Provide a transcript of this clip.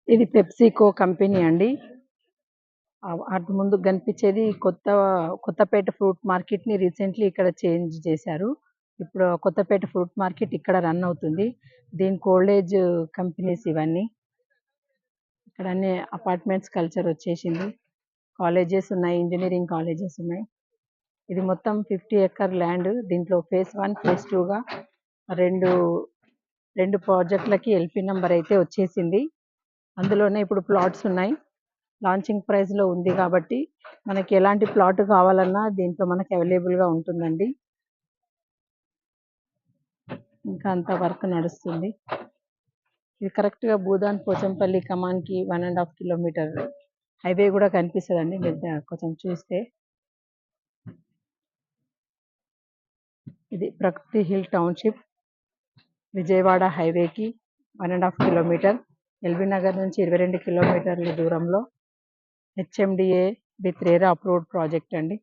ఇది PepsiCo company అండి. అటు ముందు కనిపించేది కొత్తపేట ఫ్రూట్ మార్కెట్‌ని రీసెంట్‌లీ ఇక్కడ చేంజ్ చేశారు. ఇప్పుడు కొత్తపేట ఫ్రూట్ మార్కెట్ ఇక్కడ రన్ అవుతుంది. దీని కోల్డ్ ఏజ్ కంపెనీస్ ఇవన్నీ. ఇక్కడ అన్ని అపార్ట్మెంట్స్ కల్చర్ వచ్చేసింది. కాలేజెస్ ఉన్నాయి. ఇంజినీరింగ్ కాలేజెస్ ఉన్నాయి. ఇది మొత్తం 50 ఎకర్ ల్యాండ్. దీంట్లో ఫేజ్ 1, ఫేజ్ 2గా రెండు ప్రాజెక్టులకి ఎల్‌పీ నంబర్ అయితే వచ్చేసింది. అందులోనే ఇప్పుడు ప్లాట్స్ ఉన్నాయి. లాంచింగ్ ప్రైస్‌లో ఉంది కాబట్టి మనకి ఎలాంటి ప్లాట్ కావాలన్నా దీంట్లో మనకి అవైలబుల్‌గా ఉంటుందండి. ఇంకా అంతా వర్క్ నడుస్తుంది. ఇది కరెక్ట్‌గా భూదాన్ పోచంపల్లి కమాన్‌కి 1½ కిలోమీటర్ హైవే కూడా కనిపిస్తదండి. మీరు కొంచెం చూస్తే. ఇది ప్రకృతి హిల్ టౌన్‌షిప్ విజయవాడ హైవేకి 1½ కిలోమీటర్. ఎల్బీ నగర్ నుంచి 22 కిలోమీటర్ల దూరంలో HMDA with RERA approved project అండి.